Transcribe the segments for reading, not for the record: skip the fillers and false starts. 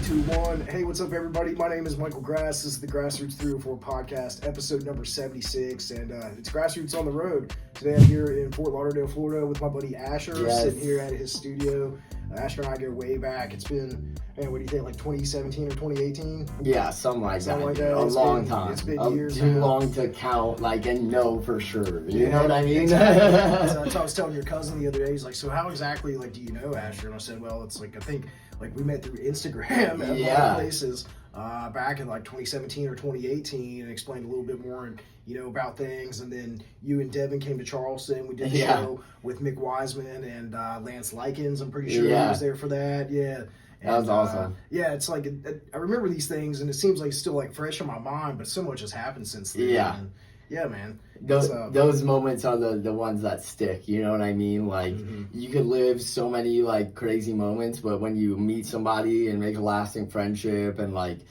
2, 1. Hey, what's up, everybody? My name is Michael Grass. This is the Grassroots 304 podcast, episode number 76, and it's Grassroots on the road. Today I'm here in Fort Lauderdale, Florida with my buddy Asher, sitting here at his studio. Asher and I go way back. It's been, man, what do you think, like 2017 or 2018? Yeah, something like that. A It's long been, time. It's been years Too now. long to count, and know for sure. You know what I mean? Exactly. That's what I was telling your cousin the other day. He's like, so how exactly, do you know Asher? And I said, well, it's I think, we met through Instagram at a lot of places back in 2017 or 2018, and explained a little bit more and about things. And then you and Devin came to Charleston. We did a show with Mick Wiseman and Lance Likens. I'm pretty sure he was there for that. Yeah. And, that was awesome. It's I remember these things, and it seems like it's still fresh in my mind, but so much has happened since then. Yeah. And, yeah, man. Those moments are the ones that stick, you know what I mean? You could live so many crazy moments, but when you meet somebody and make a lasting friendship and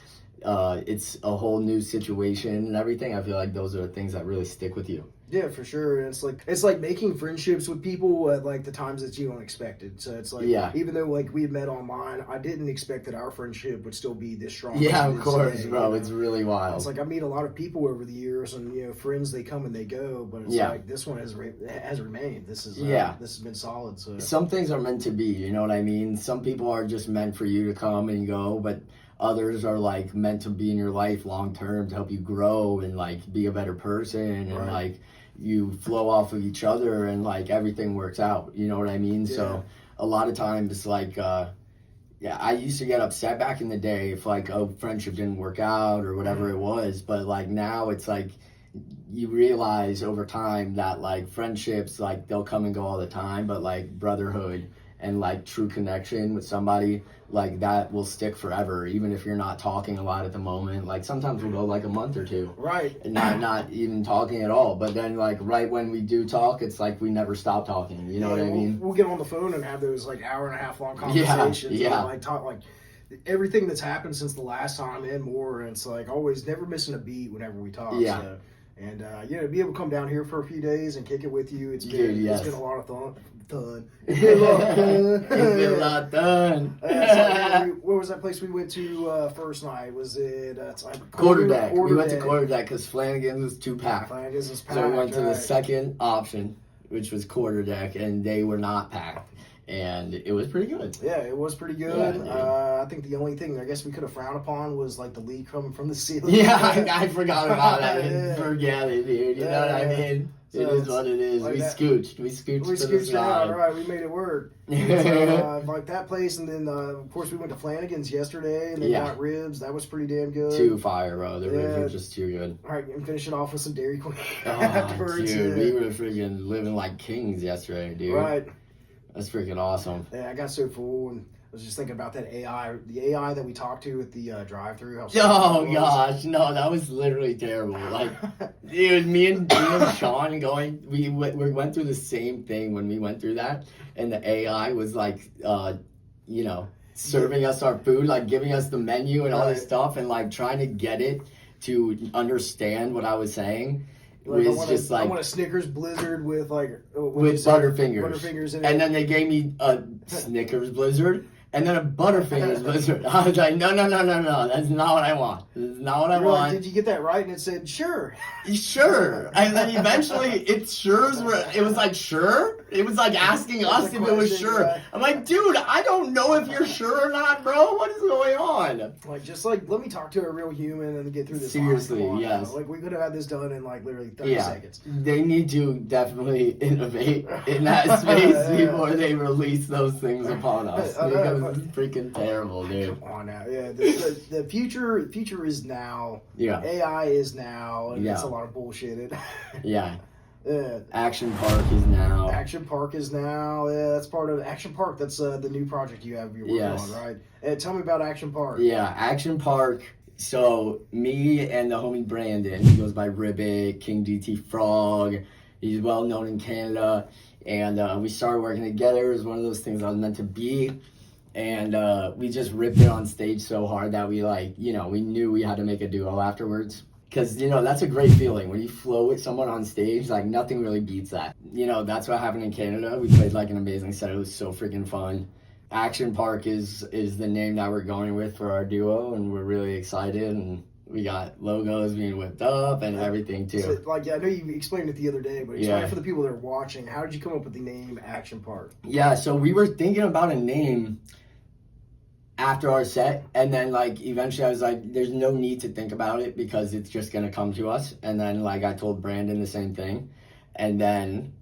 it's a whole new situation and everything, I feel like those are the things that really stick with you. Yeah, for sure. And it's like making friendships with people at the times that you don't expect it. So it's even though we had met online, I didn't expect that our friendship would still be this strong. Yeah, of course, today, bro. It's really wild. It's I meet a lot of people over the years, and friends, they come and they go, but it's this one has remained. This is this has been solid. So some things are meant to be, you know what I mean? Some people are just meant for you to come and go, but others are meant to be in your life long term to help you grow and be a better person and you flow off of each other and everything works out, you know what I mean? Yeah. So a lot of times I used to get upset back in the day if a friendship didn't work out or whatever it was, but now it's you realize over time that friendships they'll come and go all the time, but brotherhood and true connection with somebody that will stick forever, even if you're not talking a lot at the moment. Sometimes we'll go a month or two, right, and not even talking at all, but then right when we do talk, it's we never stop talking, you know what I mean? We'll get on the phone and have those hour and a half long conversations and talk everything that's happened since the last time and more, and it's always never missing a beat whenever we talk. So. And to be able to come down here for a few days and kick it with you, it's been a lot of fun. It's been a lot of fun. Where was that place we went to first night? Was it Quarterdeck? We went to Quarterdeck because Flanagan's was too packed. Flanagan's was packed. So we went to the second option, which was Quarterdeck, and they were not packed. And it was pretty good. Yeah, it was pretty good. Yeah, I think the only thing I guess we could have frowned upon was the leak coming from the ceiling. Yeah, I forgot about that. Forget it, dude. You know what I mean? So it is what it is. We scooched to the side. All right, we made it work. So, that place, and then of course we went to Flanagan's yesterday, and they got ribs. That was pretty damn good. Too fire, bro. The ribs were just too good. All right, and finish it off with some Dairy Queen afterwards. Dude, we were freaking living like kings yesterday, dude. Right. That's freaking awesome. Yeah, I got so full, and I was just thinking about that AI, the AI that we talked to at the drive-thru. Oh gosh, no, that was literally terrible. Dude, me and Sean we went through the same thing when we went through that, and the AI was serving us our food, giving us the menu and all this stuff, and trying to get it to understand what I was saying. I want a Snickers Blizzard with with Butterfingers. Butterfingers in it. And then they gave me a Snickers Blizzard and then a Butterfingers Blizzard. I was like, no, that's not what I want. This is not what I want. Did you get that right? And it said, sure. Sure. And then eventually it was sure? It was asking us if it was sure. Yeah. I'm like, dude, I don't know if you're sure or not, bro. What is going on? Let me talk to a real human and get through this. Seriously, yes. We could have had this done in literally 30 seconds. They need to definitely innovate in that space before they release those things upon us. Because it's freaking terrible, dude. Come on now. Yeah, the future is now. Yeah. AI is now, and it's a lot of bullshit. Yeah. Action Park is now. Action Park is now. Yeah, that's part of Action Park. That's the new project you're working on, right? Tell me about Action Park. Yeah, Action Park. So me and the homie Brandon, he goes by Ribbit, King DT Frog. He's well known in Canada, and we started working together. It was one of those things I was meant to be, and we just ripped it on stage so hard that we we knew we had to make a duo afterwards. Because, that's a great feeling. When you flow with someone on stage, nothing really beats that. That's what happened in Canada. We played, an amazing set. It was so freaking fun. Action Park is the name that we're going with for our duo, and we're really excited, and we got logos being whipped up and everything too. So, like, I know you explained it the other day, but explain for the people that are watching, how did you come up with the name Action Park? Yeah, so we were thinking about a name after our set, and then like eventually I was like, there's no need to think about it because it's just gonna come to us. And then like I told Brandon the same thing, and then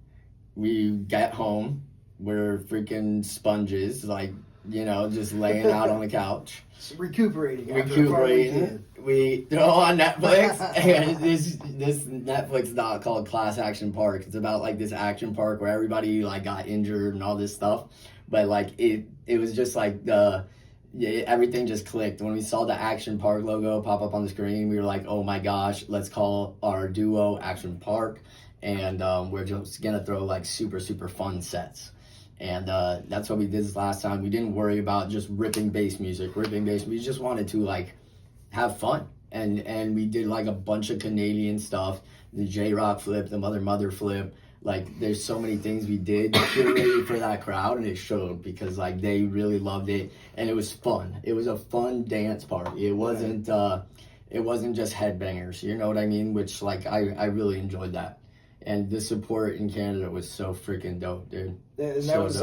we get home, we're freaking sponges, like, you know, just laying out on the couch, recuperating. We throw on Netflix, and this Netflix doc called Class Action Park. It's about like this action park where everybody like got injured and all this stuff, but like it was just like everything just clicked when we saw the Action Park logo pop up on the screen. We were like, oh my gosh, let's call our duo Action Park, and we're just gonna throw like super fun sets. And that's what we did this last time. We didn't worry about just ripping bass music. We just wanted to like have fun, and we did like a bunch of Canadian stuff, the J-Rock flip, the Mother flip. Like, there's so many things we did curated for that crowd, and it showed because like they really loved it, and it was fun. It was a fun dance party. It wasn't just headbangers, you know what I mean? Which like I really enjoyed that, and the support in Canada was so freaking dope, dude. And that was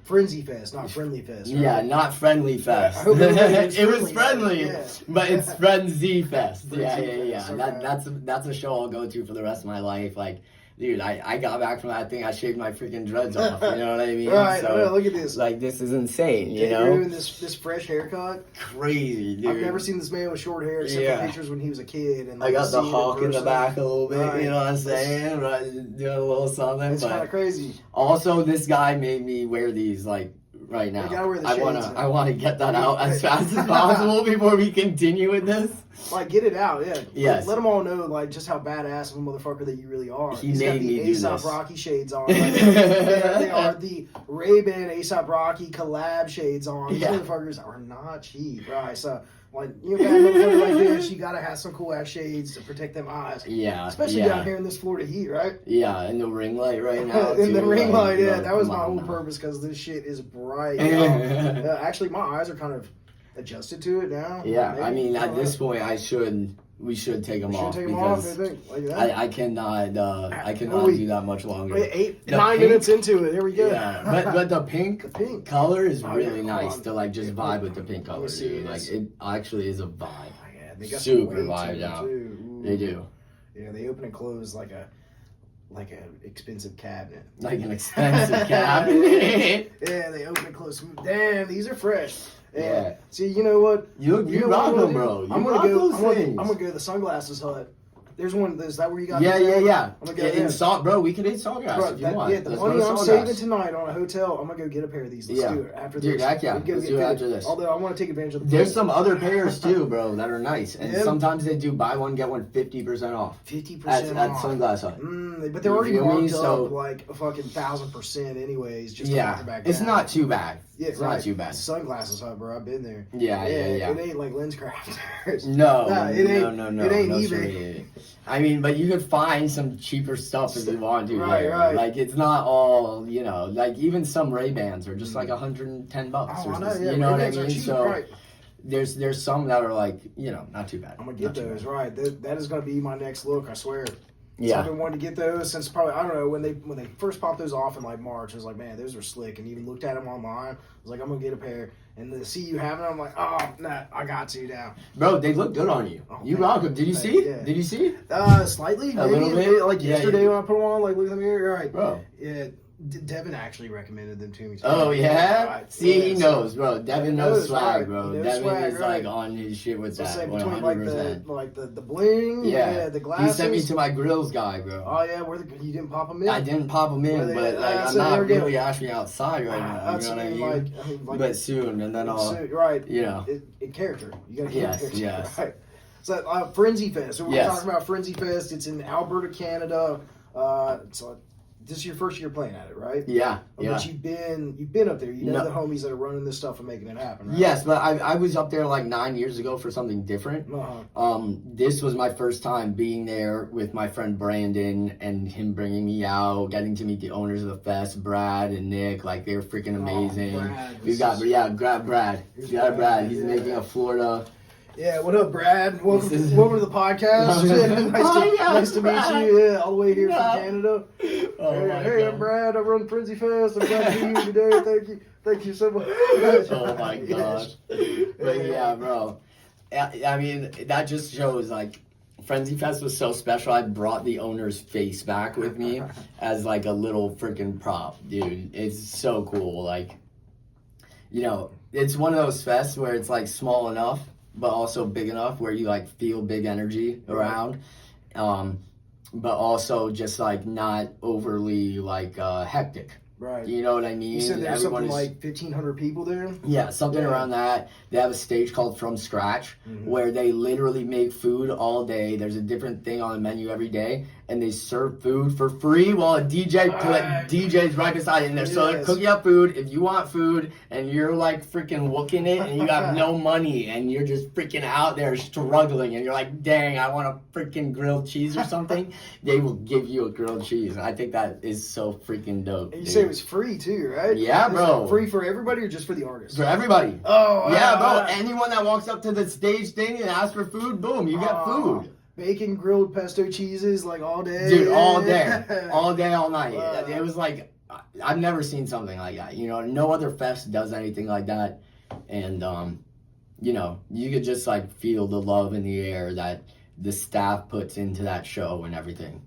Friendzy Fest, not Friendly Fest. Right? Yeah, not Friendly Fest. It was friendly, but it's Friendzy Fest. Yeah. That's a show I'll go to for the rest of my life. Like, dude, I got back from that thing. I shaved my freaking dreads off. You know what I mean? Right. So, look at this. Like, this is insane. You know, you're doing this fresh haircut. Crazy, dude. I've never seen this man with short hair except for pictures when he was a kid. And like, I got the hawk in the back a little bit. Right. You know what I'm saying? Right, doing a little something. It's kind of crazy. Also, this guy made me wear these like right now. I wanna get that out as fast as possible before we continue with this. Like, get it out, yeah. Yes. Let them all know, like, just how badass of a motherfucker that you really are. He's got the A$AP Rocky shades on. Like, they are the Ray-Ban A$AP Rocky collab shades on. These motherfuckers are not cheap, right? So, like, you got a motherfucker like this, you gotta have some cool ass shades to protect them eyes. Yeah. Especially down here in this Florida heat, right? Yeah, and the ring light right now. And the ring light, that was my whole purpose, because this shit is bright. Actually, my eyes are kind of adjusted to it now. Yeah, maybe. I mean, at this point, we should take them off because I cannot do that much longer. 9 minutes into it, here we go. Yeah, but the pink color is really nice to like just vibe with the pink color, dude. Like, it actually is a vibe. Yeah, they got super vibed out. They do. Yeah, they open and close like an expensive cabinet. Like an expensive cabinet. Yeah, they open and close. Damn, these are fresh. Yeah. See, you know what? You rock them, bro. I'm gonna go to the Sunglasses Hut. There's one. Is that where you got? Yeah. I'm gonna go in Salt, bro. We could eat Sawgrass if you want. Yeah, the money I'm saving tonight on a hotel, I'm gonna go get a pair of these. Let's do it after this. Dude, let's do it after this. Although I want to take advantage of the. There's some other pairs too, bro, that are nice, and sometimes they do buy one get one 50% off. 50% at Sunglass Hut. But they're already marked up like a fucking 1,000%, anyways. Just to knock it back down. It's not too bad. Yeah, it's not too bad. Sunglasses Hut, bro. I've been there. Yeah. It ain't like LensCrafters. No. It ain't eBay. Sorry. I mean, but you could find some cheaper stuff if you want to. Right. Like, it's not all, you know, like even some Ray-Bans are just like $110. Oh, I know, yeah. You know what I Ray-Bans mean? cheap, So right. there's some that are like, you know, not too bad. I'm gonna get those, right? That is gonna be my next look, I swear. Yeah. So I've been wanting to get those since probably, I don't know, when they first popped those off in like March. I was like, man, those are slick. And even looked at them online. I was like, I'm gonna get a pair. And to see you having them, I'm like, oh, nah, I got to now. Bro, they look good on you. Oh, you rock them. Did you see? Yeah. Did you see? Slightly, a maybe. Little bit? Like yesterday when I put them on, like, look at them here. Right. Bro. Yeah. Devin actually recommended them to me. Oh, yeah? Right. See, he knows, bro. Devin knows swag, right. bro. Devin is right. like on his shit with that. Between 100%. like the bling, the glasses. He sent me to my grills guy, bro. Oh yeah, you didn't pop them in? I didn't pop them in, but like I'm not really Ashmeoutside right now. You know what I mean? But soon, and then I'll you know, in character. You gotta keep character. Yes. Right. So Friendzy Fest. So we're talking about Friendzy Fest. It's in Alberta, Canada. It's This is your first year playing at it, right? Yeah, yeah. But you've been up there. You know the homies that are running this stuff and making it happen, right? Yes, but I was up there like 9 years ago for something different. This was my first time being there with my friend Brandon and him bringing me out, getting to meet the owners of the fest, Brad and Nick. Like, they were freaking amazing. We've got Brad. Brad. He's making a Florida. Yeah, what up, Brad? Welcome to the podcast. Nice to meet you. Yeah, all the way here from Canada. Hey, I'm Brad. I run Friendzy Fest. I'm glad to be here today. Thank you so much. Oh my gosh. But yeah, bro. I mean, that just shows like Friendzy Fest was so special. I brought the owner's face back with me as like a little freaking prop, dude. It's so cool. Like, you know, it's one of those fests where it's like small enough but also big enough where you like feel big energy around, but also just like not overly like hectic. Right. You know what I mean? You said there's something like 1,500 people there? Yeah, something around that. They have a stage called From Scratch where they literally make food all day. There's a different thing on the menu every day, and they serve food for free while a DJ's right beside it. And so they're cooking up food. If you want food and you're like freaking wooking it and you have no money and you're just freaking out there struggling and you're like, dang, I want a freaking grilled cheese or something, they will give you a grilled cheese. I think that is so freaking dope. And you say it was free too, right? Yeah, bro. Free for everybody or just for the artists? For everybody. Oh, yeah, bro. Anyone that walks up to the stage thing and asks for food, boom, you get food. Bacon, grilled pesto cheeses, like all day. Dude, all day. All day, all night. It was like, I've never seen something like that. You know, no other fest does anything like that. And, you know, you could just like feel the love in the air that the staff puts into that show and everything.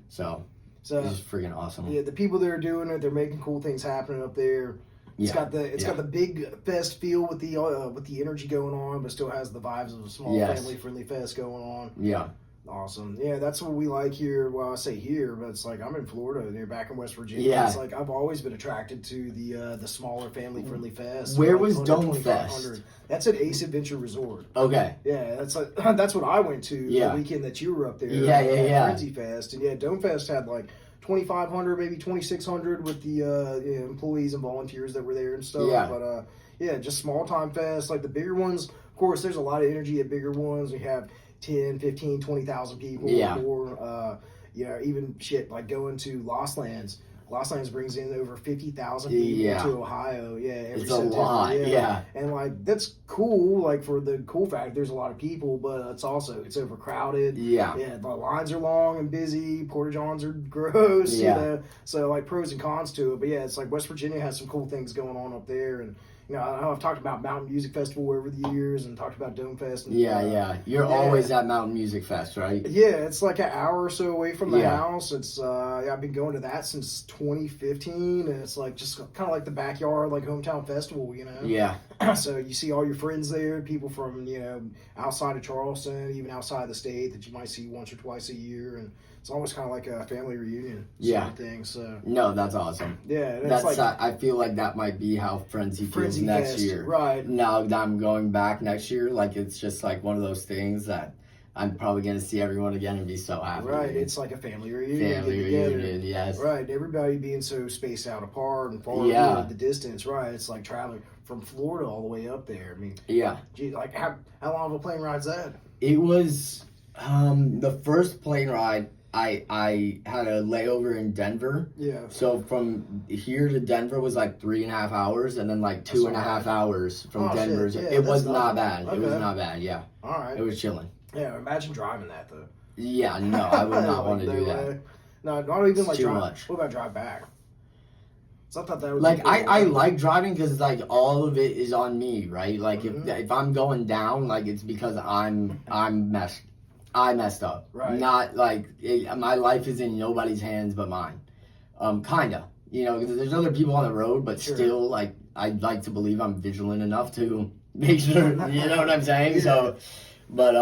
So it's freaking awesome. Yeah, the people that are doing it, they're making cool things happening up there. It's got the big fest feel with the energy going on, but still has the vibes of a small family friendly fest going on. Yeah. Awesome. Yeah, that's what we like here. Well, I say here, but it's like I'm in Florida, near back in West Virginia. Yeah. It's like I've always been attracted to the smaller family friendly fest. Where like was Dome Fest? That's at Ace Adventure Resort. Okay. Yeah, that's what I went to the weekend that you were up there. Yeah. Friendzy Fest, and Dome Fest had like 2,500, maybe 2,600 with the employees and volunteers that were there and stuff. Yeah. But just small time fest. Like the bigger ones, of course, there's a lot of energy at bigger ones. We have 10, 15, 20,000 people. Yeah. Or, even shit like going to Lost Lands. Lost Lands brings in over 50,000 people to Ohio. Yeah, every it's a lot. Yeah. And like that's cool. Like for the cool fact, there's a lot of people, but it's overcrowded. Yeah. Yeah. The lines are long and busy. Porta johns are gross. Yeah. You know? So like pros and cons to it. But yeah, it's like West Virginia has some cool things going on up there, and you know, I know I've talked about Mountain Music Festival over the years and talked about Dome Fest. And, You're always at Mountain Music Fest, right? Yeah, it's like an hour or so away from the house. It's I've been going to that since 2015, and it's like just kind of like the backyard, like hometown festival, you know? Yeah. So you see all your friends there, people from, you know, outside of Charleston, even outside the state that you might see once or twice a year, and it's almost kind of like a family reunion sort of thing. So no, that's awesome. Yeah, that's like, I feel like that might be how Friendzy feels next year. Right. Now that I'm going back next year, like it's just like one of those things that I'm probably going to see everyone again and be so happy. Right, it's like a family reunion. Family reunion, yes. Right, everybody being so spaced out apart and far away the distance. Right, it's like traveling from Florida all the way up there. I mean, gee, like how long of a plane ride's that? It was the first plane ride. I had a layover in Denver. Yeah. So from here to Denver was like 3.5 hours, and then like 2.5 hours from Denver. Yeah, it was not bad. Okay. It was not bad. Yeah. All right. It was chilling. Yeah. Imagine driving that though. Yeah. No, I would not want to do that. No, not even like too drive. Much. What about drive back? So I thought that would like I like driving because like all of it is on me, right? Like if I'm going down, like it's because I messed up. Right. Not like my life is in nobody's hands but mine. Kinda. You know, because there's other people on the road, but still, like, I'd like to believe I'm vigilant enough to make sure, you know what I'm saying? So, but,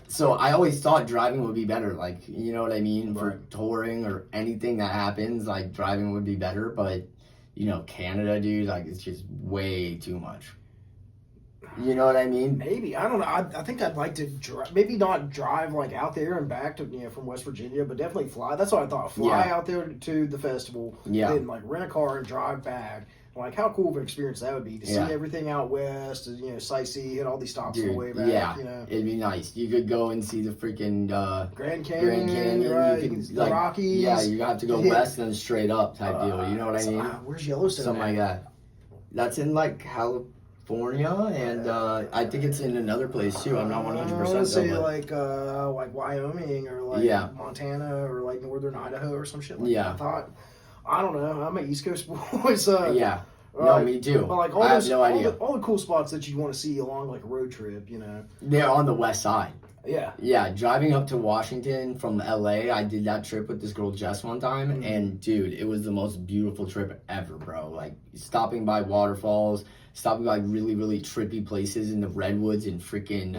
so I always thought driving would be better. Like, you know what I mean? For touring or anything that happens, like, driving would be better. But, you know, Canada, dude, like, it's just way too much. You know what I mean? Maybe. I don't know. I think I'd like to maybe not drive like out there and back to, from West Virginia, but definitely fly. That's what I thought. Fly out there to the festival, then like rent a car and drive back. Like, how cool of an experience that would be to see everything out west, sightsee, hit all these stops on the way back. Yeah, it'd be nice. You could go and see the freaking Grand Canyon, right? You can, the Rockies. Yeah, you have to go west and straight up type deal. You know what I mean? Where's Yellowstone? Something like that. That's in like California, and I think it's in another place too. I'm not 100%. Let's say like Wyoming or like Montana or like northern Idaho or some shit like that. I don't know. I'm an East Coast boy, so no, me too. But like I have no idea. All the cool spots that you want to see along like a road trip, They're on the west side. Yeah, driving up to Washington from LA, I did that trip with this girl Jess one time, and dude, it was the most beautiful trip ever, bro. Like stopping by waterfalls, stopping by really, really trippy places in the redwoods and freaking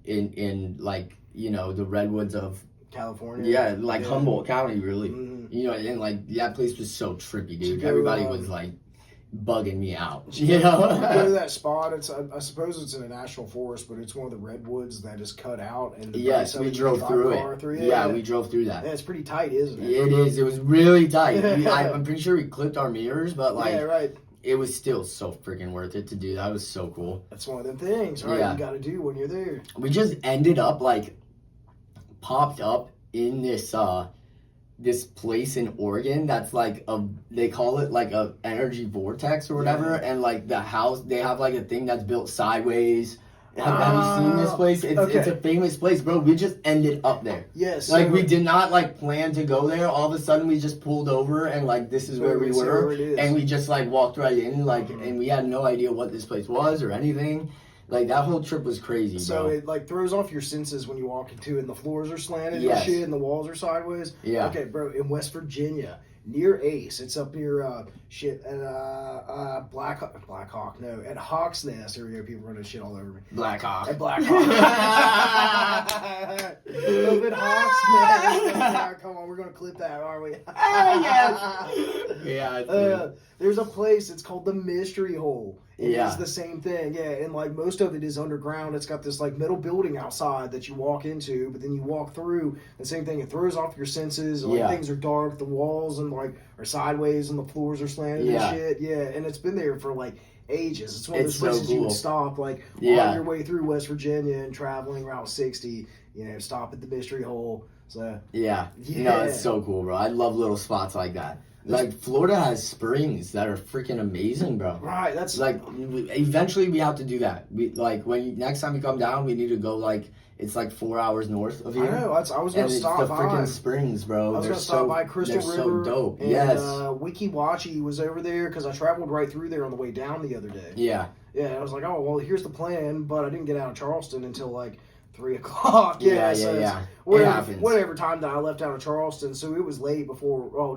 in like the redwoods of California. Yeah, like Humboldt County, really. And like that place was so trippy, dude. Everybody was like bugging me out. You go to that spot. It's I suppose it's in a national forest, but it's one of the redwoods that is cut out. And yes, we drove through it. Yeah, we drove through that. Yeah, it's pretty tight, isn't it? It is. It was really tight. I'm pretty sure we clipped our mirrors, but like, it was still so freaking worth it to do. That was so cool. That's one of them things, right? You got to do when you're there. We just ended up like popped up in this place in Oregon that's like they call it like a energy vortex or whatever, and like the house, they have like a thing that's built sideways. Have you seen this place? It's a famous place, bro. We just ended up there. Yes. Like we did not like plan to go there. All of a sudden we just pulled over and like this is where we were, and we just like walked right in, like, and we had no idea what this place was or anything. Like, that whole trip was crazy, bro. So it, like, throws off your senses when you walk into it, and the floors are slanted and shit, and the walls are sideways. Yeah. Okay, bro, in West Virginia, near Ace, it's up near, at Black Hawk, no, at Hawk's Nest. Here we go, people running shit all over me. Black Hawk. At Black Hawk. A little bit Hawk's Nest. Yeah, come on, we're going to clip that, aren't we? Yeah. There's a place, it's called the Mystery Hole. It's the same thing, and like most of it is underground. It's got this like metal building outside that you walk into, but then you walk through. The same thing, it throws off your senses. Like things are dark, the walls and like are sideways, and the floors are slanted and shit. Yeah, and it's been there for like ages. It's one of those places you would stop like on your way through West Virginia and traveling Route 60. Stop at the Mystery Hole. So no, it's so cool, bro. I love little spots like that. Like, Florida has springs that are freaking amazing, bro. Right, that's... Like, eventually we have to do that. Next time we come down, we need to go, like, it's like 4 hours north of here. I know, I was going to stop by. the freaking springs, bro. I was going to stop by Crystal River. They're so dope, and, Wiki Wachi was over there, because I traveled right through there on the way down the other day. Yeah, I was like, oh, well, here's the plan, but I didn't get out of Charleston until, like, 3 o'clock. Yeah. Whatever time that I left out of Charleston, so it was late before...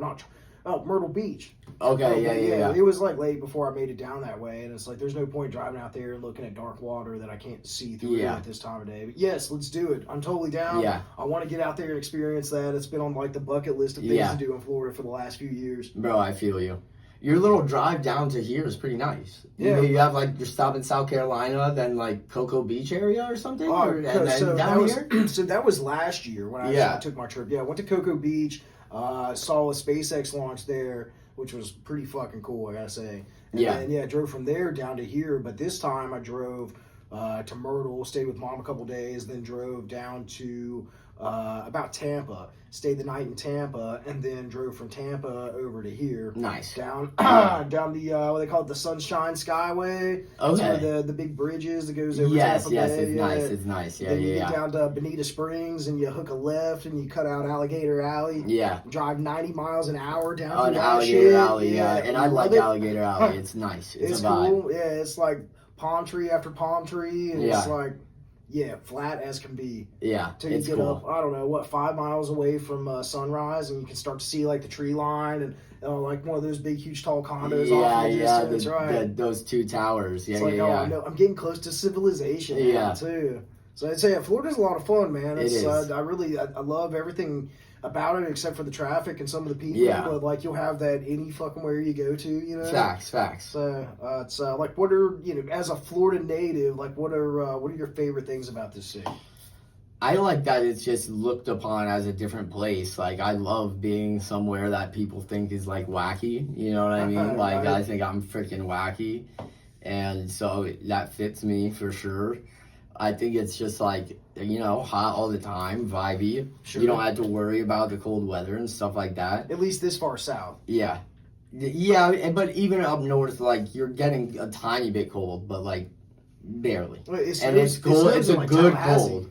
Myrtle Beach. Okay, It was like late before I made it down that way, and it's like there's no point driving out there and looking at dark water that I can't see through at this time of day. But yes, let's do it. I'm totally down. Yeah. I want to get out there and experience that. It's been on like the bucket list of things to do in Florida for the last few years. Bro, I feel you. Your little drive down to here is pretty nice. Yeah. You have like your stop in South Carolina, then like Cocoa Beach area or something? Here? So that was last year when I took my trip. Yeah, I went to Cocoa Beach. Saw a SpaceX launch there, which was pretty fucking cool, I gotta say. And then, drove from there down to here. But this time I drove to Myrtle, stayed with Mom a couple days, then drove down to about Tampa. Stayed the night in Tampa, and then drove from Tampa over to here. Nice. Down the what they call it, the Sunshine Skyway. Okay. That's where the big bridge is that goes over Tampa Bay. It's nice. Yeah, then you get down to Bonita Springs, and you hook a left, and you cut out Alligator Alley. Yeah. Drive 90 miles an hour down on Alligator Alley. Yeah, and I like Alligator Alley. It's nice. It's a vibe. Cool. Yeah, it's like palm tree after palm tree, and it's like. Yeah, flat as can be. Yeah, till you get up, I don't know, 5 miles away from sunrise, and you can start to see like the tree line and like one of those big, huge, tall condos off in the distance, right? Those two towers. It's I'm getting close to civilization now, too. So I'd say Florida's a lot of fun, man. I love everything about it except for the traffic and some of the people. Yeah. But like you'll have that any fucking where you go to, you know. Facts. So it's like, what are, you know, as a Florida native, like what are your favorite things about this city? I like that it's just looked upon as a different place. Like, I love being somewhere that people think is, like, wacky. You know what I mean? Like, Right. I think I'm freaking wacky. And so that fits me for sure. I think it's just, like, you know, hot all the time, vibey. Sure. You don't have to worry about the cold weather and stuff like that. At least this far south. Yeah. Yeah, but even up north, like, you're getting a tiny bit cold, but, like, barely. It's cold. It's a good cold.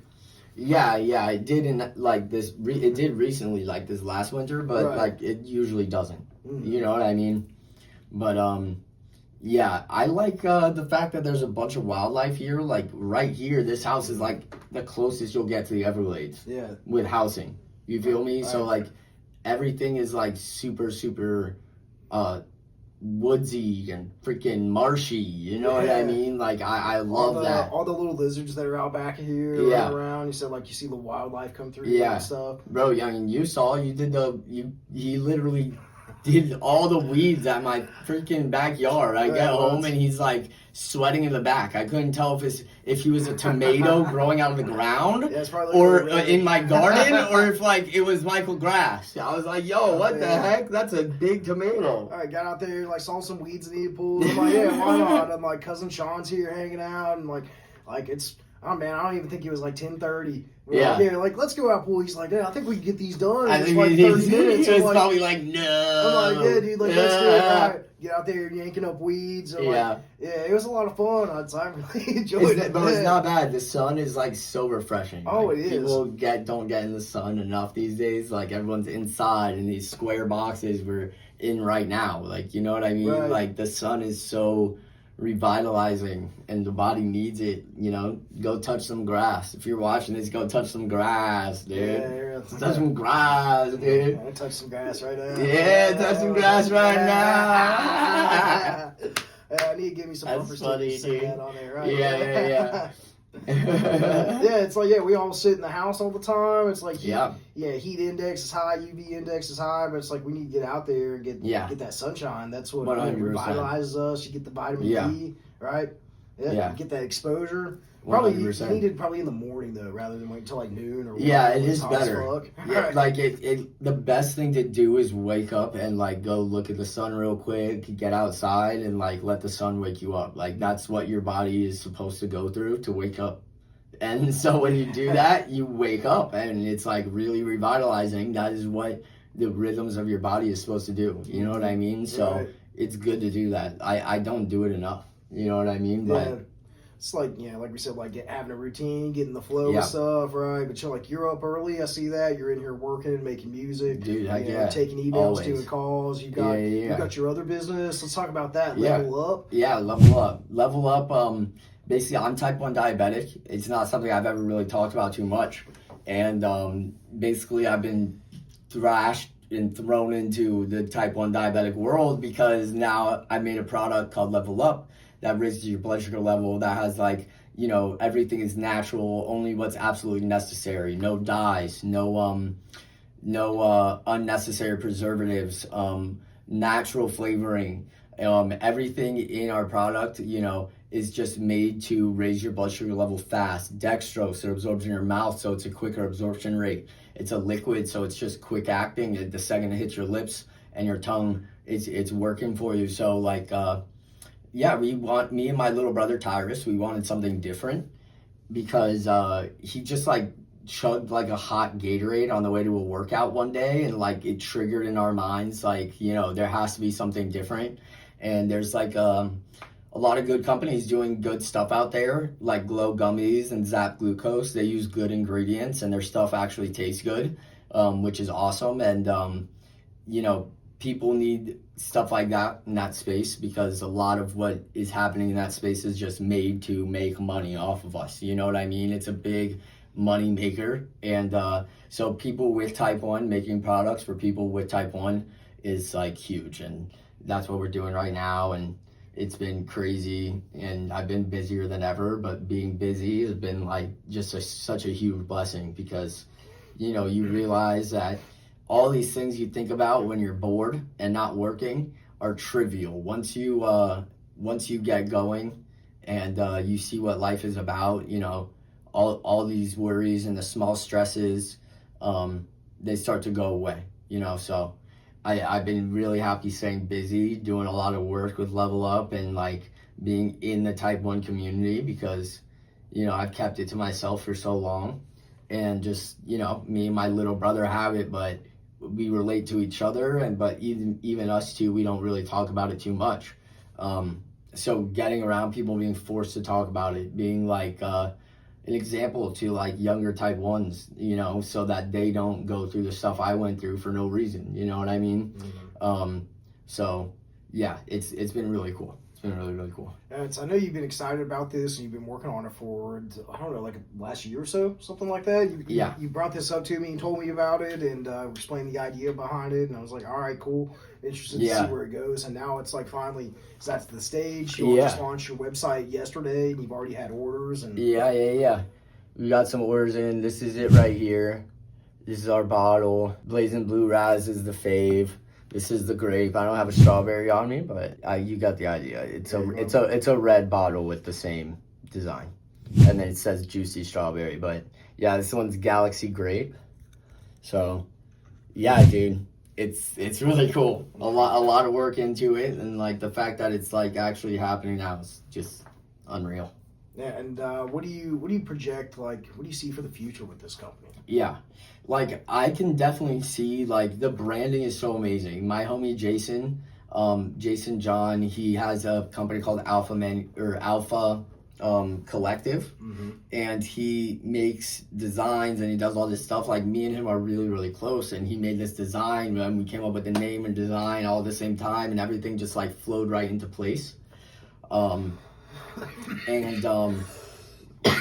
Yeah, it did in like this. It did recently, like this last winter, but Right. like it usually doesn't. You know what I mean? But yeah, I like the fact that there's a bunch of wildlife here. Like right here, this house is like the closest you'll get to the Everglades. Yeah. With housing, you feel me? Right. So like everything is like super woodsy and freaking marshy, you know what I mean? Like I love that. All the little lizards that are out back here running around. You said like you see the wildlife come through and stuff. Bro, I mean, he literally did all the weeds at my freaking backyard. I get home and he's like sweating in the back. I couldn't tell if he was a tomato growing out of the ground or in my garden or if like it was Michael Grass. I was like, yo, what the heck? That's a big tomato. All right, got out there, like saw some weeds in the pool. I'm like, yeah, why not? And like cousin Sean's here hanging out and like it's, oh man, I don't even think it was like 10:30. Like let's go out pool. He's like, yeah, I think we can get these done. I think like 30 minutes. He was probably like, no. I'm like, yeah, dude, like let's do it. All right, get out there yanking up weeds. And, it was a lot of fun. I really enjoyed it. But it's not bad. The sun is like so refreshing. Oh, like, it is. People don't get in the sun enough these days. Like everyone's inside in these square boxes we're in right now. Like, you know what I mean? Right. Like the sun is so revitalizing and the body needs it. You know, go touch some grass. If you're watching this, go touch some grass, dude. Yeah, touch some grass, dude. I touch some grass right now. Yeah, touch some grass right now. I need to give me some bumper stickers to say that on there, right? Yeah. Yeah, it's like, we all sit in the house all the time. It's like, heat index is high, UV index is high, but it's like we need to get out there and get that sunshine. That's what 100%. revitalizes us. You get the vitamin D, right? Yeah. Get that exposure. 100%. You need it probably in the morning though, rather than wait until like noon or it is better. Right. Like the best thing to do is wake up and like go look at the sun real quick, get outside and like let the sun wake you up. Like that's what your body is supposed to go through to wake up. And so when you do that, you wake up and it's like really revitalizing. That is what the rhythms of your body is supposed to do. You know what I mean? So it's good to do that. I don't do it enough. You know what I mean? But it's like, like we said, like having a routine, getting the flow and stuff, right? But you're up early. I see that. You're in here working and making music. Dude, taking emails, doing calls. You got your other business. Let's talk about that. Level up. Yeah, level up. Level up. Basically, I'm type 1 diabetic. It's not something I've ever really talked about too much. And basically, I've been thrashed and thrown into the type 1 diabetic world because now I made a product called Level Up that raises your blood sugar level, that has like, everything is natural, only what's absolutely necessary. No dyes, no unnecessary preservatives, natural flavoring. Everything in our product, is just made to raise your blood sugar level fast. Dextrose, it absorbs in your mouth, so it's a quicker absorption rate. It's a liquid, so it's just quick acting. The second it hits your lips and your tongue, it's working for you. So like, me and my little brother Tyrus, we wanted something different because he just like chugged like a hot Gatorade on the way to a workout one day, and like it triggered in our minds like, there has to be something different. And there's like a lot of good companies doing good stuff out there, like Glow Gummies and Zap Glucose. They use good ingredients and their stuff actually tastes good, which is awesome. And people need stuff like that in that space because a lot of what is happening in that space is just made to make money off of us. You know what I mean? It's a big money maker. And so people with type 1 making products for people with type 1 is like huge. And that's what we're doing right now. And it's been crazy and I've been busier than ever, but being busy has been like just such a huge blessing because, you realize that all these things you think about when you're bored and not working are trivial. Once you get going and you see what life is about, you know, all these worries and the small stresses, they start to go away, you know. So I've been really happy staying busy, doing a lot of work with Level Up and like being in the Type 1 community because, you know, I've kept it to myself for so long. And just, you know, me and my little brother have it, but we relate to each other. But even us two, we don't really talk about it too much. So getting around people, being forced to talk about it, being like an example to like younger Type 1s, you know, so that they don't go through the stuff I went through for no reason. You know what I mean? Mm-hmm. So yeah, it's been really cool. It's been really, really cool. And I know you've been excited about this and you've been working on it for, I don't know, like last year or so, something like that. You brought this up to me and told me about it and explained the idea behind it. And I was like, all right, cool. Interested to see where it goes. And now it's like finally, so that's the stage. You just launched your website yesterday and you've already had orders. And Yeah. We got some orders in. This is it right here. This is our bottle. Blazing Blue Raz is the fave. This is the grape. I don't have a strawberry on me, but you got the idea. It's a red bottle with the same design, and then it says juicy strawberry. But yeah, this one's Galaxy Grape. So yeah, dude, it's really cool. A lot of work into it, and like the fact that it's like actually happening now is just unreal. Yeah, and what do you project? Like, what do you see for the future with this company? Yeah, like I can definitely see like the branding is so amazing. My homie Jason John, he has a company called Alpha Collective, and he makes designs and he does all this stuff. Like me and him are really, really close, and he made this design and we came up with the name and design all at the same time, and everything just like flowed right into place.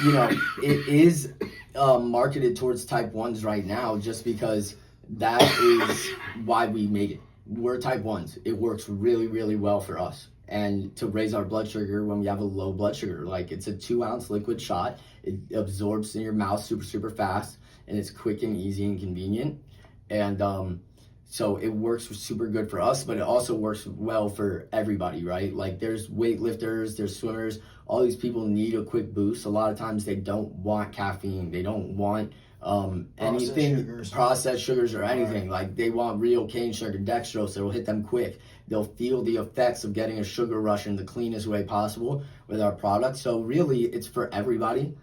You know, it is marketed towards Type 1s right now just because that is why we made it. We're Type 1s. It works really, really well for us. And to raise our blood sugar when we have a low blood sugar, like it's a 2-ounce liquid shot. It absorbs in your mouth super, super fast, and it's quick and easy and convenient. And so it works super good for us, but it also works well for everybody, right? Like there's weightlifters, there's swimmers, all these people need a quick boost. A lot of times they don't want caffeine. They don't want processed sugars or anything. Like they want real cane sugar, dextrose that will hit them quick. They'll feel the effects of getting a sugar rush in the cleanest way possible with our product. So really it's for everybody.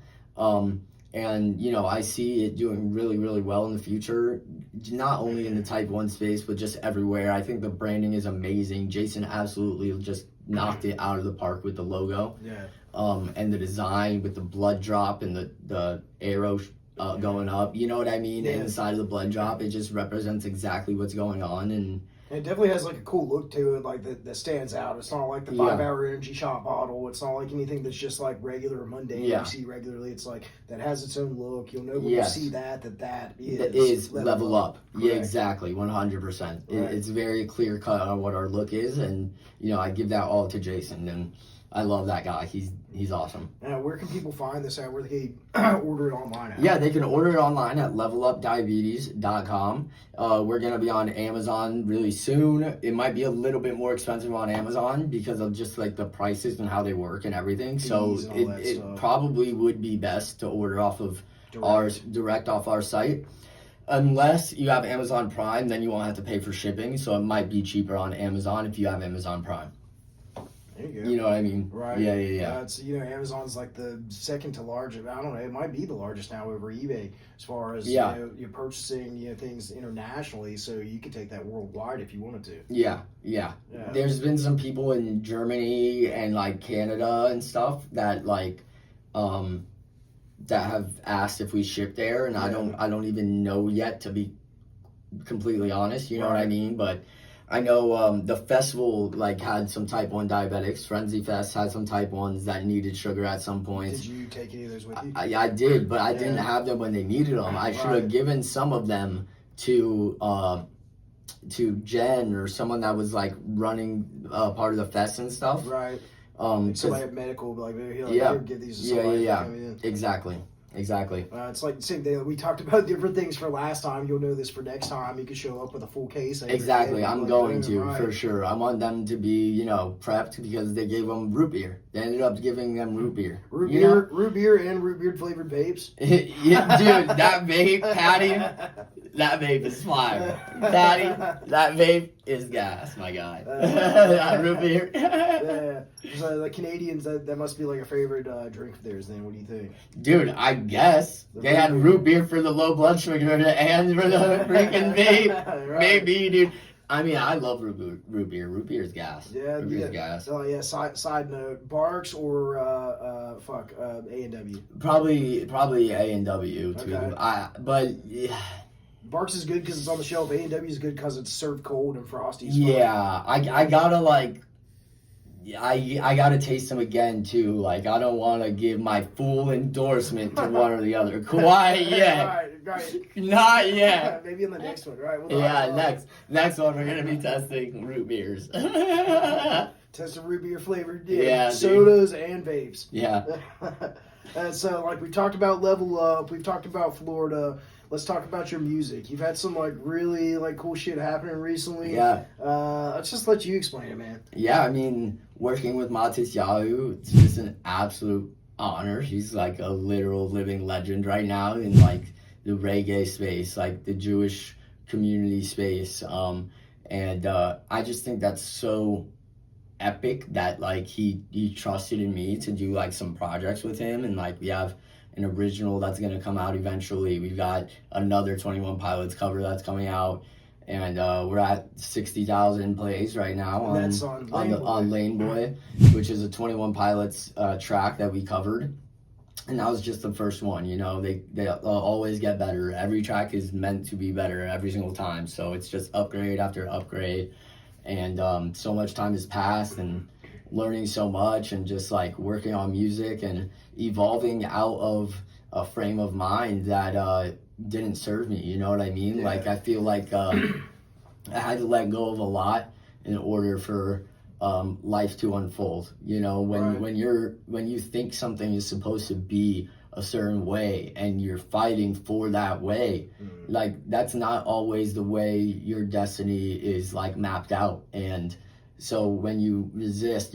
And, you know, I see it doing really, really well in the future, not only in the Type 1 space, but just everywhere. I think the branding is amazing. Jason absolutely just knocked it out of the park with the logo. Yeah. And the design with the blood drop and the arrow going up. You know what I mean? Yeah. Inside of the blood drop, it just represents exactly what's going on. And it definitely has like a cool look to it, like that stands out. It's not like the 5-hour energy shot bottle. It's not like anything that's just like regular or mundane you see regularly. It's like that has its own look. You'll know when you see that is Level Up. Yeah, exactly, 100%. Right. It's very clear cut on what our look is, and you know I give that all to Jason, and I love that guy. He's awesome. Where can people find this at? Where they can order it online at? Yeah, they can order it online at levelupdiabetes.com. We're going to be on Amazon really soon. It might be a little bit more expensive on Amazon because of just like the prices and how they work and everything. So it probably would be best to order off of direct off our site. Unless you have Amazon Prime, then you won't have to pay for shipping. So it might be cheaper on Amazon if you have Amazon Prime. There you go. You know what I mean? Right. Yeah. It's, you know, Amazon's like the second to largest. I don't know. It might be the largest now over eBay as far as you know, you're purchasing things internationally. So you could take that worldwide if you wanted to. Yeah. There's been some people in Germany and like Canada and stuff that like that have asked if we ship there, and I don't even know yet, to be completely honest. You know what I mean? But I know the festival like had some Type 1 diabetics. Friendzy Fest had some Type 1s that needed sugar at some point. Did you take any of those with you? I did, but I didn't have them when they needed them. I should have given some of them to Jen or someone that was like running part of the fest and stuff. Right. Somebody at medical, like maybe he'll give these to somebody. Exactly. exactly. It's like the same thing. We talked about different things for last time. You'll know this for next time. You can show up with a full case. Exactly. I'm going to, for sure. I want them to be, prepped because they gave them root beer. They ended up giving them root beer. Root beer and root beer flavored vapes. Yeah, dude, that vape, Patty, that vape is fire. Patty, that vape is gas, my guy. That root beer. Yeah. So the Canadians, that must be like a favorite drink of theirs then. What do you think? Dude, I guess. They had root beer for the low blood sugar and for the freaking vape. Right. Maybe, dude. I mean, I love root beer. Root beer is gas. Yeah, root beer is gas. Oh, yeah, side note, Barks or A&W? Probably A&W, too. Okay. But, yeah. Barks is good because it's on the shelf. A&W is good because it's served cold and frosty. Yeah, I gotta, I gotta taste them again, too. Like, I don't want to give my full endorsement to one or the other. Quite yet. Right. Not yet. Maybe in the next one, right? Next one we're gonna be testing root beers. Testing root beer flavored sodas and vapes. Yeah. And so, like, we talked about Level Up. We've talked about Florida. Let's talk about your music. You've had some really cool shit happening recently. Yeah. Let's just let you explain it, man. Yeah, I mean, working with Matis Yahoo, it's just an absolute honor. She's like a literal living legend right now in the reggae space, like the Jewish community space. And I just think that's so epic that he trusted in me to do some projects with him, and we have an original that's going to come out eventually. We've got another 21 Pilots cover that's coming out, and we're at 60,000 plays right now on Lane Boy, which is a 21 Pilots track that we covered. And that was just the first one, they'll always get better. Every track is meant to be better every single time. So it's just upgrade after upgrade. And so much time has passed and learning so much and just working on music and evolving out of a frame of mind that didn't serve me. You know what I mean? Yeah. I feel like I had to let go of a lot in order for life to unfold. When you think something is supposed to be a certain way and you're fighting for that way, that's not always the way your destiny is mapped out. And so when you resist,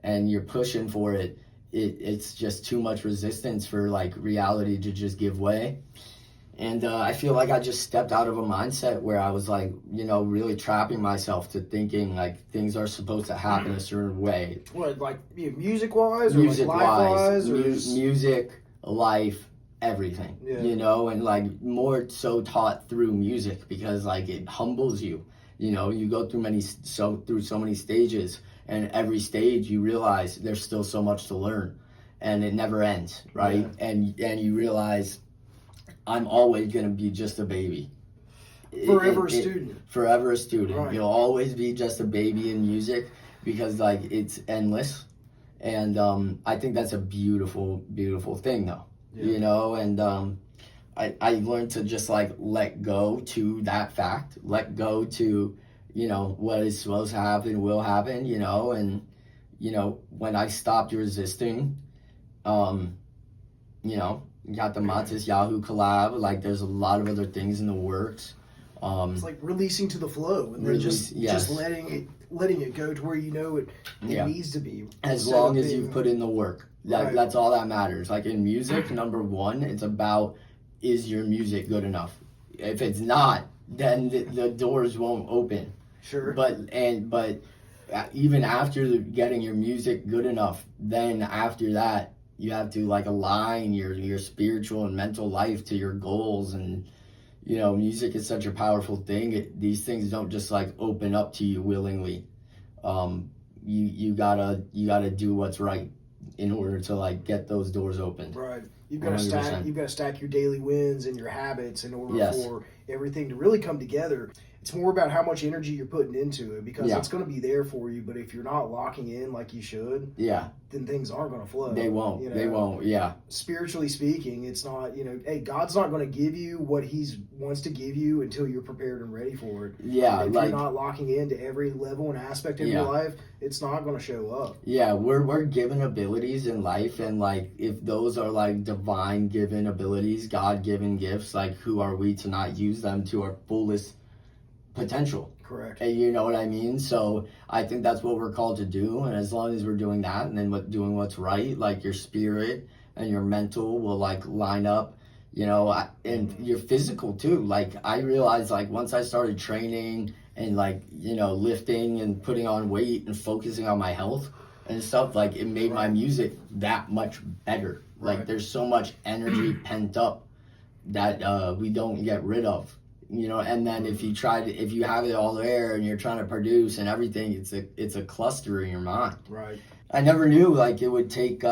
and you're pushing for it, it's just too much resistance for reality to just give way. And I feel like I just stepped out of a mindset where I was really trapping myself to thinking things are supposed to happen a certain way. What, music-wise? Or music-wise, life-wise? Music, life, everything. Yeah. And more so taught through music because it humbles you. You go through so many stages, and every stage you realize there's still so much to learn, and it never ends, right? Yeah. And you realize I'm always going to be just a baby. Forever a student. Forever a student. Right. You'll always be just a baby in music because it's endless. And I think that's a beautiful, beautiful thing though. Yeah. And I learned to just let go to that fact, let go to, what is supposed to happen will happen, and, when I stopped resisting, you got the Matis Yahoo collab. There's a lot of other things in the works. It's releasing to the flow and then just letting it go to where it needs to be. As long as you put in the work, that's all that matters. In music, number one, it's about, is your music good enough? If it's not, then the doors won't open. Sure. But even after getting your music good enough, then after that, you have to align your spiritual and mental life to your goals. And music is such a powerful thing. These things don't just open up to you willingly. You gotta do what's right in order to get those doors open. Right. You've got to stack your daily wins and your habits in order for everything to really come together. it's more about how much energy you're putting into it, because Yeah. it's going to be there for you. But if you're not locking in like you should, Yeah. then things aren't going to flow. They won't. You know? They won't. Yeah. Spiritually speaking, it's not, you know, hey, God's not going to give you what He wants to give you until you're prepared and ready for it. Yeah. And if like you're not locking into every level and aspect of your life, it's not going to show up. Yeah, we're given abilities in life, and like if those are like divine given abilities, God given gifts, like who are we to not use them to our fullest potential? Correct. And you know what I mean? So I think that's what we're called to do, and as long as we're doing that and then doing what's right, like your spirit and your mental will like line up, you know, and your physical too. Like I realized like once I started training and like, you know, lifting and putting on weight and focusing on my health and stuff, like it made my music that much better. Like there's so much energy pent up that we don't get rid of. You know, and then if you have it all there and you're trying to produce and everything, it's a cluster in your mind. Right. I never knew like it would take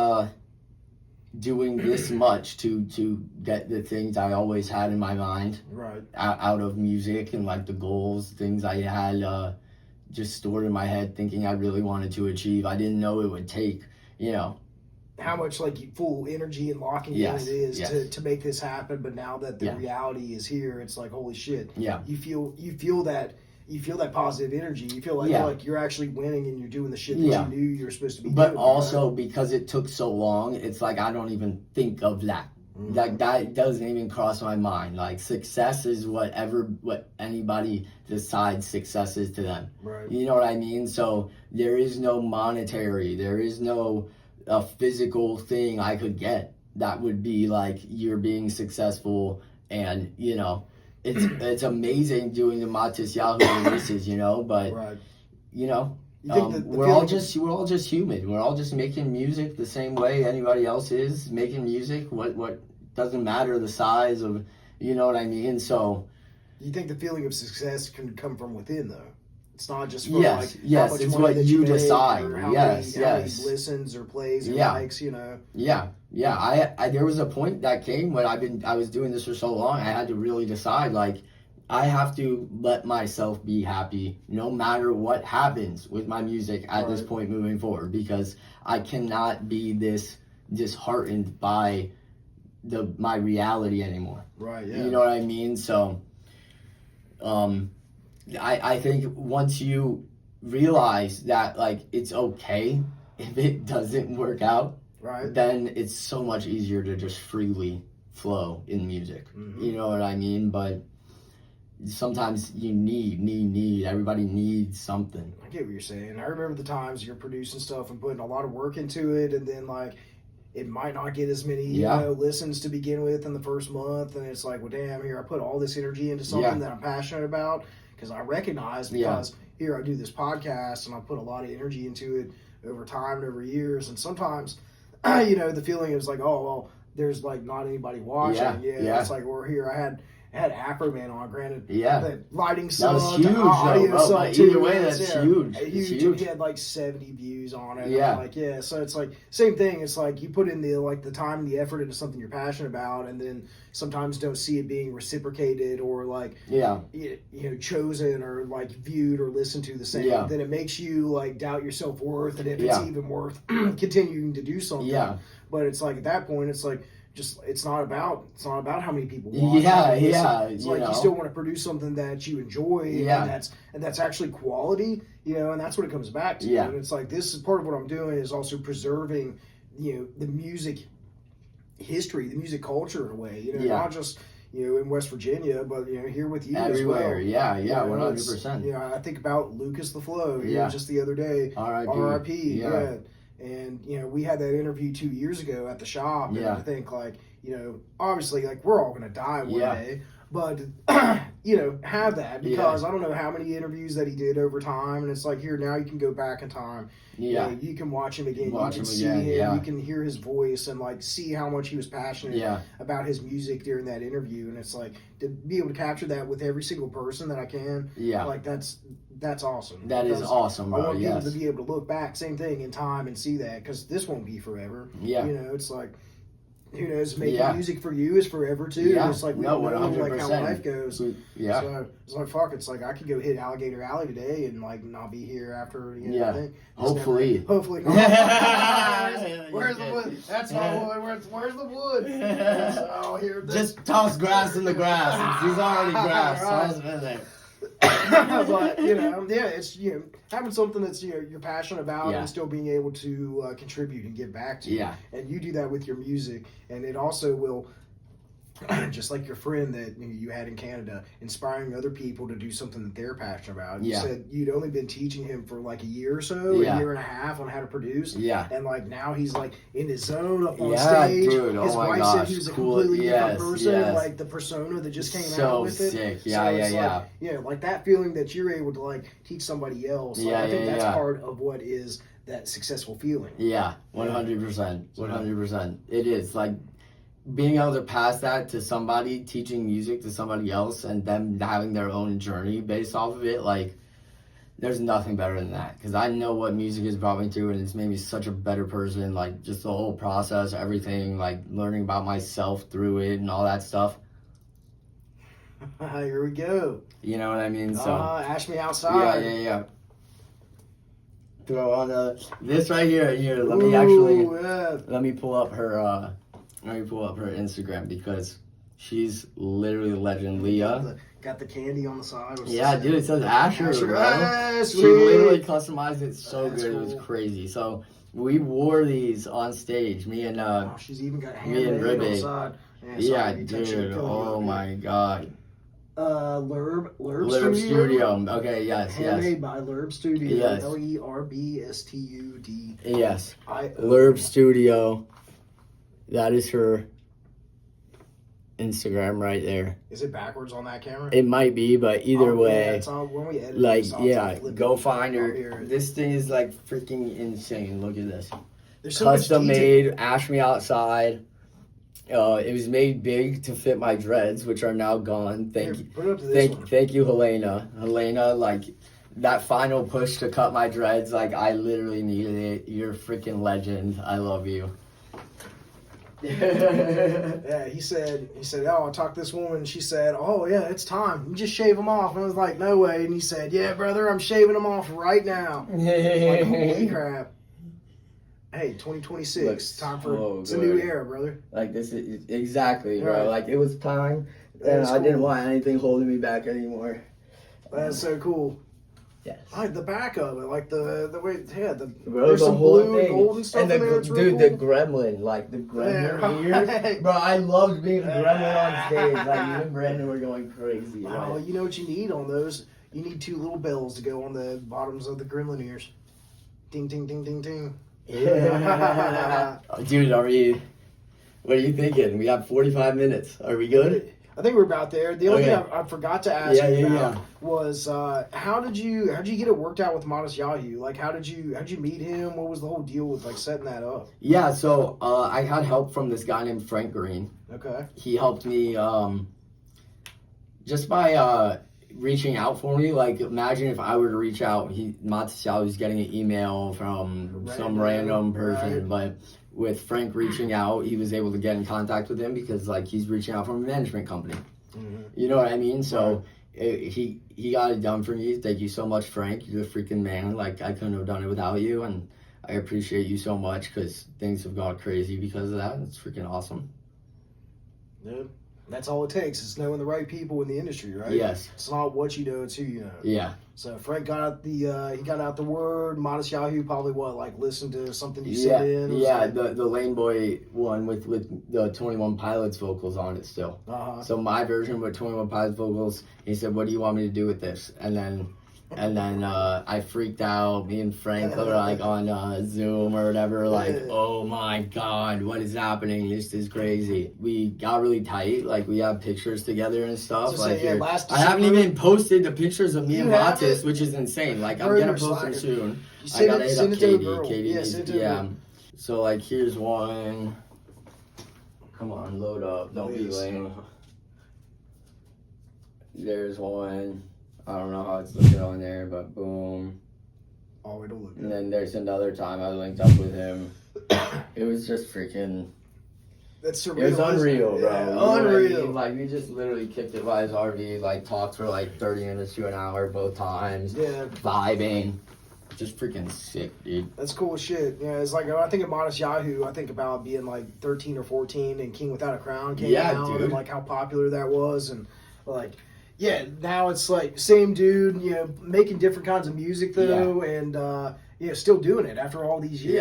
doing this much to get the things I always had in my mind out of music, and like the goals, things I had just stored in my head thinking I really wanted to achieve. I didn't know it would take, you know, how much like full energy and locking in it is to make this happen. But now that the reality is here, it's like, holy shit. Yeah. You feel that positive energy. You feel like you're actually winning and you're doing the shit that you knew you were supposed to be doing. But also because it took so long, it's like I don't even think of that. Like that doesn't even cross my mind. Like success is what anybody decides success is to them. Right. You know what I mean? So there is no monetary, there is no a physical thing I could get that would be like you're being successful. And you know, it's amazing doing the Matis Yahoo releases, you know, but you know, we're all just human. We're all just making music the same way anybody else is making music. What doesn't matter the size of, you know what I mean? So you think the feeling of success can come from within, though? It's not just from how much it's money what that you make, decide. or how many listens or plays or likes, you know. I there was a point that came when I was doing this for so long. I had to really decide, like, I have to let myself be happy no matter what happens with my music at this point moving forward, because I cannot be this disheartened by my reality anymore. Right. Yeah. You know what I mean? So, I think once you realize that, like, it's okay if it doesn't work out, then it's so much easier to just freely flow in music. You know what I mean? But sometimes you everybody needs something. I get what you're saying. I remember the times you're producing stuff and putting a lot of work into it, and then like it might not get as many you know, listens to begin with in the first month, and it's like, well, damn, here I put all this energy into something that I'm passionate about, because I recognize here I do this podcast and I put a lot of energy into it over time and over years, and sometimes you know, the feeling is like, oh well, there's like not anybody watching. It's like, or here I had Afroman on, granted. The lighting sucked. That was huge, audio sucked too. Either way, that's huge. Huge. It's huge. He had like 70 views on it. I'm like, so it's like same thing. It's like you put in the time and the effort into something you're passionate about, and then sometimes don't see it being reciprocated or like you know, chosen or like viewed or listened to the same. Then it makes you like doubt your self-worth and if it's even worth continuing to do something. But it's like at that point, it's like, just it's not about how many people watch. It's like you still want to produce something that you enjoy, and that's actually quality, you know, and that's what it comes back to. And it's like, this is part of what I'm doing is also preserving, you know, the music history, the music culture in a way, you know, not just, you know, in West Virginia, but you know, here with you everywhere. as well. 100%. You know, I think about Lucas the Flow, you know, just the other day, R.I.P. And, you know, we had that interview 2 years ago at the shop. And I think, like, you know, obviously, like, we're all going to die one day. But, you know, have that. Because I don't know how many interviews that he did over time. And it's like, here, now you can go back in time. You know, you can watch him again. You can see him. You can hear his voice and, like, see how much he was passionate about his music during that interview. And it's like, to be able to capture that with every single person that I can. Like, that's awesome. That is awesome, bro. I want people to be able to look back, same thing, in time and see that, because this won't be forever. You know, it's like, who knows, making music for you is forever too. Yeah. It's like we don't know like how life goes. Yeah. So it's like fuck. It's like I could go hit Alligator Alley today and like not be here after. You know, Yeah. thing. Hopefully. Hopefully not. Where's the wood? That's my wood. Where's the wood? So here. Just toss grass in the grass. He's already grass. Toss it in there. But you know, yeah, it's having something that's you're passionate about and still being able to contribute and give back to. Yeah. And you do that with your music, and it also will. Just like your friend that you had in Canada, inspiring other people to do something that they're passionate about. You said you'd only been teaching him for like a year or so, a year and a half on how to produce. Yeah. And like now he's like in his zone up on stage. Dude, his wife said he was a completely different person, like the persona that just came out with it. Sick. Yeah, like that feeling that you're able to like teach somebody else. Like, I think that's part of what is that successful feeling. Yeah, 100%. 100%. It is like being able to pass that to somebody, teaching music to somebody else, and them having their own journey based off of it, like, there's nothing better than that. Because I know what music has brought me through, and it's made me such a better person, like, just the whole process, everything, like, learning about myself through it and all that stuff. Here we go. You know what I mean? So Ashmeoutside. Yeah. Throw on this right here. Let me actually, let me pull up her, Instagram because she's literally a legend. Leah. Got the candy on the side. Yeah, dude, it says Asher, bro. Yes, she literally customized it so good. Cool. It was crazy. So we wore these on stage. Me and she's even got me and on the side. Yeah, dude. Oh my god. Lerb Studio. Okay, yes. Handmade by Lerb Studio. Yes. LERBSTUD. Yes. Lerb Studio. That is her Instagram right there. Is it backwards on that camera? It might be, but either way, when we edit like, this, go find her. This thing is like freaking insane. Look at this. There's so custom made, Ashmeoutside. It was made big to fit my dreads, which are now gone. Thank you, Helena. Helena, like that final push to cut my dreads, like I literally needed it. You're a freaking legend. I love you. Yeah, he said, oh, I talked to this woman, and she said, oh, yeah, it's time. You just shave them off. And I was like, no way. And he said, yeah, brother, I'm shaving them off right now. Like, holy crap. Hey, 2026, time for, it's a new era, brother. Like, this is, exactly, bro. Like, it was time, and I didn't want anything holding me back anymore. That's so cool. Yes. Like the back of it, like the way, there's the some blue and gold and stuff in there. It's dude, the gremlin, like the gremlin here. Bro, I loved being a gremlin on stage. Like, you and Brandon were going crazy. Wow, right? You know what you need on those? You need two little bells to go on the bottoms of the gremlin ears. Ding, ding, ding, ding, ding. Yeah. Dude, what are you thinking? We have 45 minutes. Are we good? I think we're about there. The only thing I forgot to ask you about was how did you get it worked out with Modest Yahoo? Like how'd you meet him? What was the whole deal with like setting that up? Yeah, so I had help from this guy named Frank Green. Okay. He helped me just by reaching out for me. Like imagine if I were to reach out, Modest Yahoo's getting an email from some random person, but with Frank reaching out, he was able to get in contact with him because like he's reaching out from a management company. Mm-hmm. You know what I mean? So he got it done for me. Thank you so much, Frank. You're the freaking man. Like I couldn't have done it without you, and I appreciate you so much because things have gone crazy because of that. It's freaking awesome. Dude, that's all it takes. It's knowing the right people in the industry, right? Yes. It's not what you know, it's who you know. Yeah. So Frank got out the word. Modest Yahoo probably listened to something you said in. Yeah, the Lane Boy one with the 21 Pilots vocals on it still. Uh-huh. So my version with 21 Pilots vocals, he said, "What do you want me to do with this?" And then I freaked out. Me and Frank were like on Zoom or whatever, like, oh my God, what is happening? This is crazy. We got really tight. Like we have pictures together and stuff. I haven't even posted the pictures of me and Matis, which is insane. Like I'm gonna post them soon. I gotta hit up Katie. Yeah. So like here's one. Come on, load up. Don't be lame. There's one. I don't know how it's looking on there, but boom. Oh, it'll look good. And then there's another time I linked up with him. It was just freaking... That's surreal. It was unreal, bro. Yeah, you know unreal. What I mean? Like, we just literally kicked it by his RV, like, talked for like 30 minutes to an hour both times. Yeah. Vibing. Just freaking sick, dude. That's cool as shit. Yeah, it's like when I think of Modest Yahoo, I think about being like 13 or 14 and King Without a Crown came out, dude. and like how popular that was, and like, yeah, now it's like same dude, you know, making different kinds of music though, and you know, still doing it after all these years.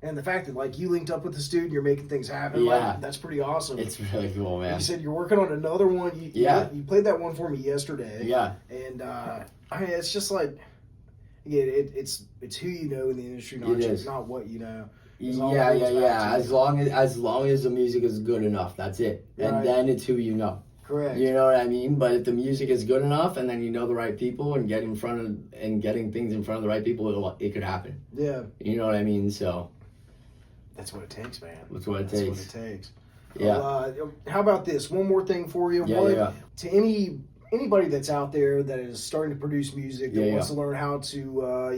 Yeah. And the fact that like you linked up with this dude and you're making things happen, Yeah. like, that's pretty awesome. It's really cool, man. You said you're working on another one. You played that one for me yesterday. Yeah. And I mean, it's just like, yeah, it's who you know in the industry, not what you know. Yeah. As long as the music is good enough, that's it. And then it's who you know. Correct. You know what I mean? But if the music is good enough, and then you know the right people, and getting things in front of the right people, it could happen. Yeah. You know what I mean? So that's what it takes, man. That's what it takes. Yeah. Well, how about this? One more thing for you. Yeah. To anybody that's out there that is starting to produce music that wants to learn how to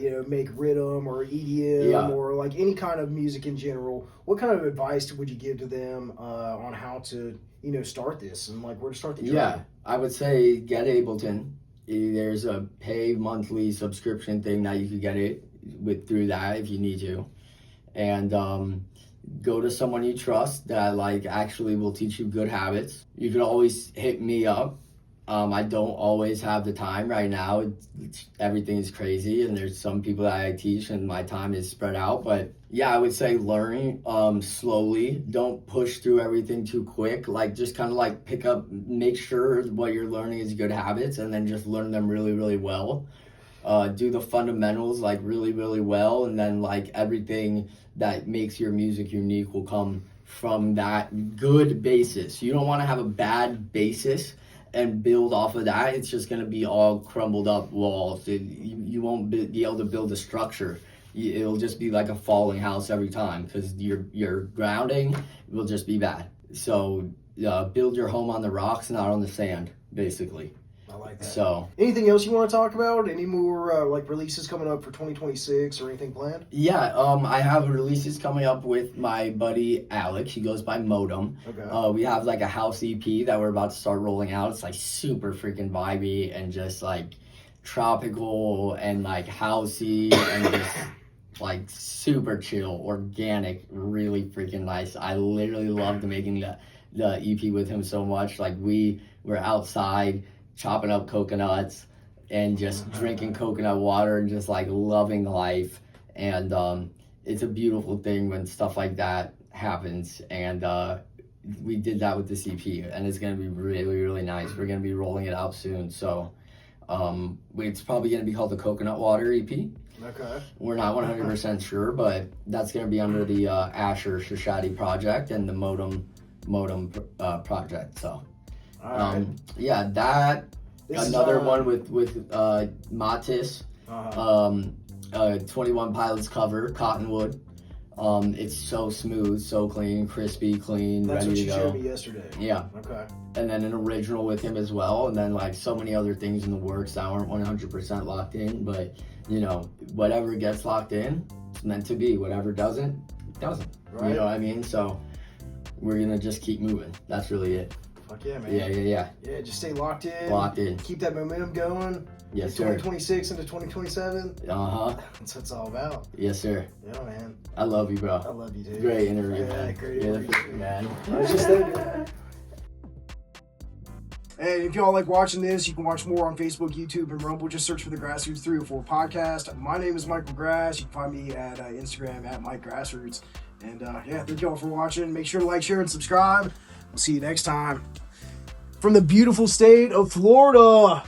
you know, make rhythm or EDM or like any kind of music in general, what kind of advice would you give to them on how to, you know, start this and like where to start the journey? Yeah, I would say get Ableton. There's a pay monthly subscription thing that you could get it through that if you need to, and go to someone you trust that like actually will teach you good habits. You could always hit me up. I don't always have the time right now. Everything is crazy, and there's some people that I teach, and my time is spread out. But yeah, I would say learning slowly. Don't push through everything too quick. Like, just kind of like pick up, make sure what you're learning is good habits, and then just learn them really, really well. Do the fundamentals like really, really well, and then like everything that makes your music unique will come from that good basis. You don't want to have a bad basis and build off of that. It's just going to be all crumbled up walls. You won't be able to build a structure. It'll just be like a falling house every time, because your grounding will just be bad. So build your home on the rocks, not on the sand, basically. I like that. So, anything else you want to talk about? Any more like releases coming up for 2026 or anything planned? Yeah, I have releases coming up with my buddy Alex. He goes by Modem. Okay. We have like a house EP that we're about to start rolling out. It's like super freaking vibey and just like tropical and like housey and just like super chill, organic, really freaking nice. I literally loved making the EP with him so much. Like, we were outside chopping up coconuts and just drinking coconut water and just like loving life. And it's a beautiful thing when stuff like that happens. And we did that with this EP, and it's going to be really, really nice. We're going to be rolling it out soon. So it's probably going to be called the Coconut Water EP. Okay. We're not 100% sure, but that's going to be under the Asher Shashaty project and the Modem project. So yeah, that This another is, one with Matis, 21 Pilots cover, Cottonwood. It's so smooth, so clean, crispy, clean, that's ready what to you go. showed me yesterday. Yeah. Okay. And then an original with him as well, and then like so many other things in the works that aren't 100% locked in, but you know, whatever gets locked in, it's meant to be. Whatever doesn't, Right. You know what I mean? So we're gonna just keep moving. That's really it. Fuck yeah, man. Yeah. Yeah, just stay locked in. Locked in. Keep that momentum going. Yes, sir. 2026 into 2027. That's what it's all about. Yes, sir. Yeah, man. I love you, bro. I love you, dude. Great interview, Yeah, man. great Yeah, interview. man. I was just thinking. And if y'all like watching this, you can watch more on Facebook, YouTube, and Rumble. Just search for the Grassroots 304 podcast. My name is Michael Grass. You can find me at Instagram at Mike Grassroots. And yeah, thank y'all for watching. Make sure to like, share, and subscribe. We'll see you next time. From the beautiful state of Florida.